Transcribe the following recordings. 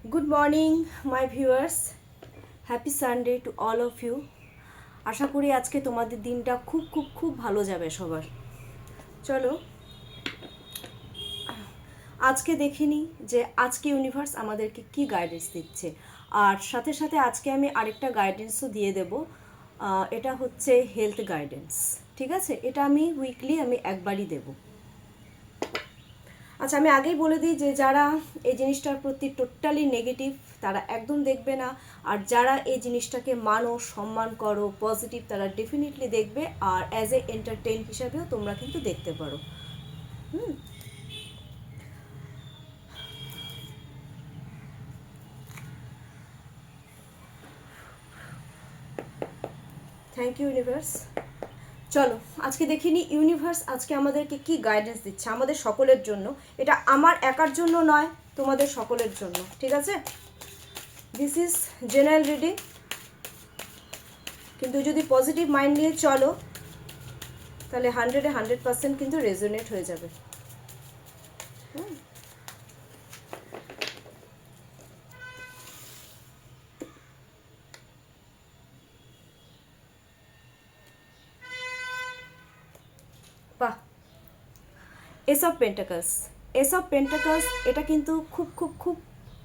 Good morning my viewers, happy Sunday to all of you. আশা করি আজকে তোমাদের দিনটা খুব খুব খুব ভালো যাবে সবার। চলো আজকে দেখে নিই যে আজকে ইউনিভার্স আমাদেরকে কি গাইডেন্স দিচ্ছে। আর সাথে সাথে আজকে আমি আরেকটা গাইডেন্সও দিয়ে দেব। এটা হচ্ছে হেলথ গাইডেন্স। ঠিক আছে, এটা আমি উইকলি একবারই দেবো। আচ্ছা, আমি আগেই বলে দিই যে যারা এই জিনিসটার প্রতি টোটালি নেগেটিভ তারা একদম দেখবে না, আর যারা এই জিনিসটাকে মানো, সম্মান করো, পজিটিভ, তারা ডেফিনেটলি দেখবে। আর অ্যাজ এ এন্টারটেইন হিসাবেও তোমরা কিন্তু দেখতে পারো। Thank you universe. চলো আজকে দেখিনি ইউনিভার্স আজকে আমাদেরকে কি গাইডেন্স দিচ্ছে আমাদের সকলের জন্য। এটা আমার একার জন্য নয়, তোমাদের সকলের জন্য। ঠিক আছে, দিস ইজ জেনারেল রিডিং, কিন্তু যদি পজিটিভ মাইন্ড নিয়ে চলো তাহলে 100% কিন্তু রেজোনেট হয়ে যাবে। বাহ, এস অফ পেন্টাকালস। এস অফ পেন্টাকালস এটা কিন্তু খুব খুব খুব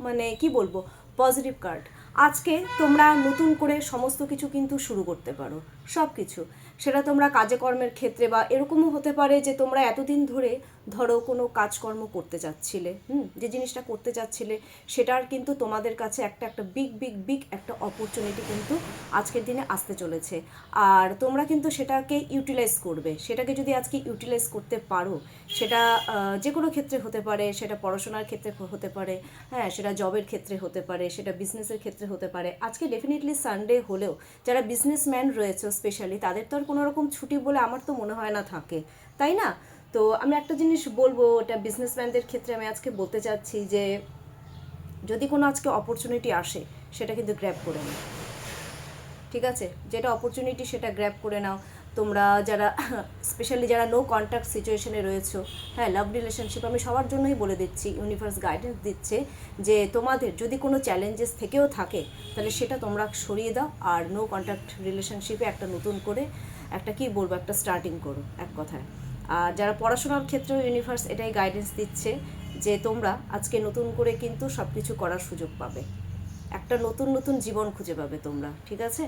মানে কি বলবো, পজিটিভ কার্ড। আজকে তোমরা নতুন করে সমস্ত কিছু কিন্তু শুরু করতে পারো, সব কিছু। সেটা তোমরা কাজে কর্মের ক্ষেত্রে বা এরকমও হতে পারে যে তোমরা এতদিন ধরে ধরো কোনো কাজকর্ম করতে চাচ্ছিলে, যে জিনিসটা করতে চাচ্ছিলে সেটার কিন্তু তোমাদের কাছে একটা একটা বিগ বিগ বিগ একটা অপরচুনিটি কিন্তু আজকের দিনে আসতে চলেছে। আর তোমরা কিন্তু সেটাকে ইউটিলাইজ করবে। সেটাকে যদি আজকে ইউটিলাইজ করতে পারো, সেটা যে কোনো ক্ষেত্রে হতে পারে, সেটা পড়াশোনার ক্ষেত্রে হতে পারে, হ্যাঁ, সেটা জবের ক্ষেত্রে হতে পারে, সেটা বিজনেসের ক্ষেত্রে হতে পারে। আজকে ডেফিনেটলি সানডে হলেও যারা বিজনেসম্যান রয়েছে স্পেশালি, তাদের তো আর কোনো রকম ছুটি বলে আমার তো মনে হয় না থাকে, তাই না? তো আমি একটা জিনিস বলবো, এটা বিজনেসম্যানদের ক্ষেত্রে আমি আজকে বলতে চাচ্ছি যে যদি কোনো আজকে অপরচুনিটি আসে সেটা কিন্তু গ্র্যাব করে নাও। ঠিক আছে, যেটা অপরচুনিটি সেটা গ্র্যাব করে নাও। তোমরা যারা স্পেশালি যারা নো কন্ট্যাক্ট সিচুয়েশনে রয়েছো, হ্যাঁ, লাভ রিলেশনশিপ, আমি সবার জন্যই বলে দিচ্ছি, ইউনিভার্স গাইডেন্স দিচ্ছে যে তোমাদের যদি কোনো চ্যালেঞ্জেস থেকেও থাকে তাহলে সেটা তোমরা সরিয়ে দাও, আর নো কন্ট্যাক্ট রিলেশনশিপে একটা নতুন করে একটা কি বলবো, একটা স্টার্টিং করো, এক কথায়। আর যারা পড়াশোনার ক্ষেত্রেও ইউনিভার্স এটাই গাইডেন্স দিচ্ছে যে তোমরা আজকে নতুন করে কিন্তু সব কিছু করার সুযোগ পাবে, একটা নতুন নতুন জীবন খুঁজে পাবে তোমরা। ঠিক আছে,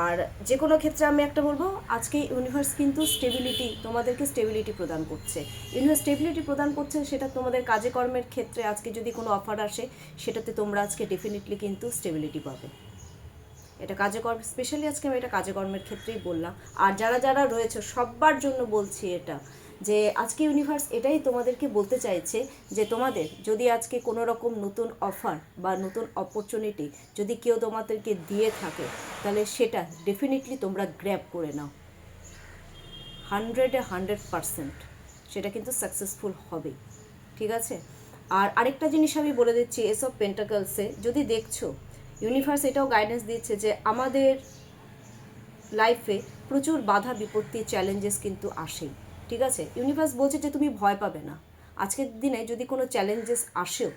আর যে কোনো ক্ষেত্রে আমি একটা বলবো, আজকে ইউনিভার্স কিন্তু স্টেবিলিটি, তোমাদেরকে স্টেবিলিটি প্রদান করছে। ইউনিভার্স স্টেবিলিটি প্রদান করছে, সেটা তোমাদের কাজে কর্মের ক্ষেত্রে আজকে যদি কোনো অফার আসে সেটাতে তোমরা আজকে ডেফিনেটলি কিন্তু স্টেবিলিটি পাবে। এটা কাজে কর্ম, স্পেশালি আজকে আমি এটা কাজে কর্মের ক্ষেত্রেই বললাম। আর যারা যারা রয়েছে সবার জন্য বলছি এটা, যে আজকে ইউনিভার্স এটাই তোমাদেরকে বলতে চাইছে যে তোমাদের যদি আজকে কোনো রকম নতুন অফার বা নতুন অপরচুনিটি যদি কেউ তোমাদেরকে দিয়ে থাকে, তাহলে সেটা ডেফিনেটলি তোমরা গ্র্যাব করে নাও। 100% সেটা কিন্তু সাকসেসফুল হবেই। ঠিক আছে, আর আরেকটা জিনিস আমি বলে দিচ্ছি, এস অফ পেন্টাকলসে যদি দেখছো, ইউনিভার্স এটাও গাইডেন্স দিচ্ছে যে আমাদের লাইফে প্রচুর বাধা বিপত্তি চ্যালেঞ্জেস কিন্তু আসেই। ঠিক আছে, ইউনিভার্স বলছে যে তুমি ভয় পাবে না। আজকের দিনে যদি কোনো চ্যালেঞ্জেস আসেও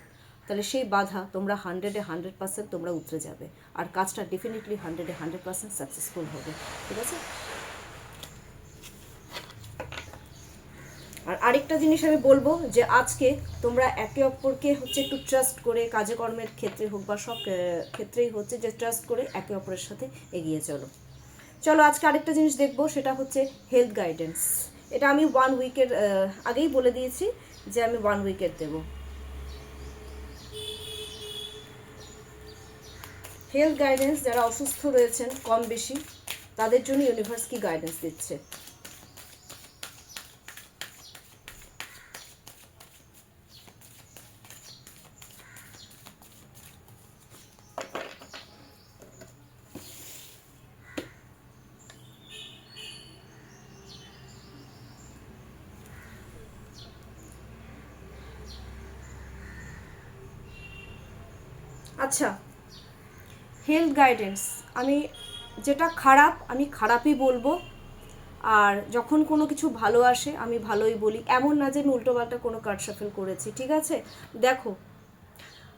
তাহলে সেই বাধা তোমরা 100% তোমরা উতরে যাবে, আর কাজটা ডেফিনেটলি 100% সাকসেসফুল হবে। ঠিক আছে, আর আরেকটা জিনিস আমি বলবো যে আজকে তোমরা একে অপরকে হচ্ছে একটু ট্রাস্ট করে, কাজে কর্মের ক্ষেত্রে হোক বা সব ক্ষেত্রেই হচ্ছে যে ট্রাস্ট করে একে অপরের সাথে এগিয়ে চলো। চলো আজকে আরেকটা জিনিস দেখবো, সেটা হচ্ছে হেলথ গাইডেন্স। এটা আমি 1 উইকের আগেই বলে দিয়েছি যে আমি 1 উইকের দেবো। হেলথ গাইডেন্স, যারা অসুস্থ রয়েছেন কম বেশি, তাদের জন্য ইউনিভার্স কি গাইডেন্স দিচ্ছে। আচ্ছা, হেলথ গাইডেন্স, আমি যেটা খারাপ আমি খারাপই বলবো, আর যখন কোনো কিছু ভালো আসে আমি ভালোই বলি। এমন না যে আমি উল্টোপাল্টা কোনো কার্ড শাফল করেছি। ঠিক আছে, দেখো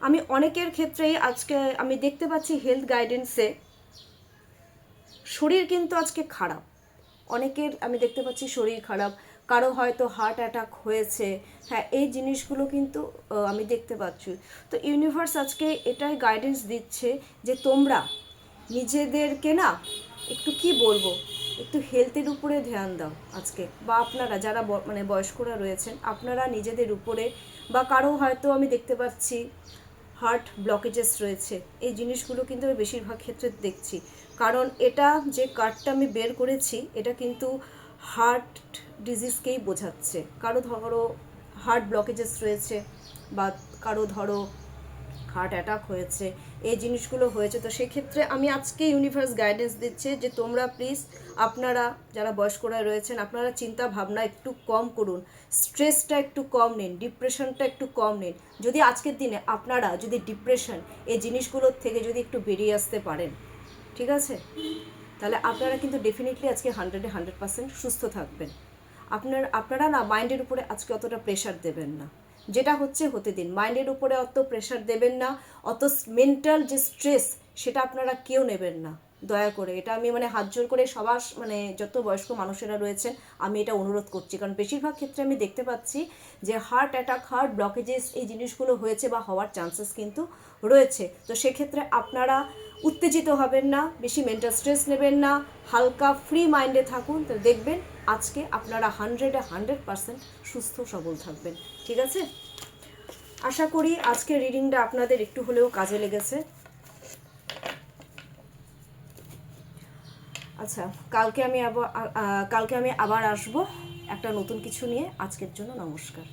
আমি অনেকের ক্ষেত্রেই আজকে আমি দেখতে পাচ্ছি হেলথ গাইডেন্সে শরীর কিন্তু আজকে খারাপ, অনেকের আমি দেখতে পাচ্ছি শরীর খারাপ, কারো হয়তো হার্ট অ্যাটাক হয়েছে। হ্যাঁ, এই জিনিসগুলো কিন্তু আমি দেখতে পাচ্ছি। তো ইউনিভার্স আজকে এটাই গাইডেন্স দিচ্ছে যে তোমরা নিজেদেরকে না একটু কি বলবো, একটু হেলথের উপরে ধ্যান দাও আজকে, বা আপনারা যারা মানে বয়স্করা রয়েছেন আপনারা নিজেদের উপরে, বা কারো হয়তো আমি দেখতে পাচ্ছি হার্ট ব্লকেজেস রয়েছে, এই জিনিসগুলো কিন্তু আমি বেশিরভাগ ক্ষেত্রে দেখছি। কারণ এটা যে কার্ডটা আমি বের করেছি এটা কিন্তু হার্ট ডিজিজকেই বোঝাচ্ছে। কারো ধরো হার্ট ব্লকেজেস রয়েছে, বা কারো ধরো হার্ট অ্যাটাক হয়েছে, এই জিনিসগুলো হয়েছে। তো সেক্ষেত্রে আমি আজকে ইউনিভার্স গাইডেন্স দিচ্ছে যে তোমরা প্লিজ, আপনারা যারা বয়স্করা রয়েছেন আপনারা চিন্তা ভাবনা একটু কম করুন, স্ট্রেসটা একটু কম নিন, ডিপ্রেশনটা একটু কম নিন। যদি আজকের দিনে আপনারা যদি ডিপ্রেশন এই জিনিসগুলোর থেকে যদি একটু বেরিয়ে আসতে পারেন, ঠিক আছে, তাহলে আপনারা কিন্তু ডেফিনেটলি আজকে 100% সুস্থ থাকবেন। আপনারা না মাইন্ডের উপরে আজকে অতটা প্রেশার দেবেন না, যেটা হচ্ছে হতে দিন। মাইন্ডের উপরে অত প্রেশার দেবেন না, অত মেন্টাল যে স্ট্রেস সেটা আপনারা কেউ নেবেন না দয়া করে। এটা আমি মানে হাত জোর করে সবার মানে যত বয়স্ক মানুষেরা রয়েছেন আমি এটা অনুরোধ করছি। কারণ বেশিরভাগ ক্ষেত্রে আমি দেখতে পাচ্ছি যে হার্ট অ্যাটাক, হার্ট ব্লকেজেস এই জিনিসগুলো হয়েছে বা হওয়ার চান্সেস কিন্তু রয়েছে। তো সেক্ষেত্রে আপনারা উত্তেজিত হবেন না, বেশি মেন্টাল স্ট্রেস নেবেন না, হালকা ফ্রি মাইন্ডে থাকুন। তো দেখবেন আজকে আপনারা 100% সুস্থ সবল থাকবেন, ঠিক আছে? আশা করি আজকের রিডিংটা আপনাদের একটু হলেও কাজে লেগেছে। আচ্ছা, কালকে আমি আবার আসবো একটা নতুন কিছু নিয়ে। আজকের জন্য নমস্কার।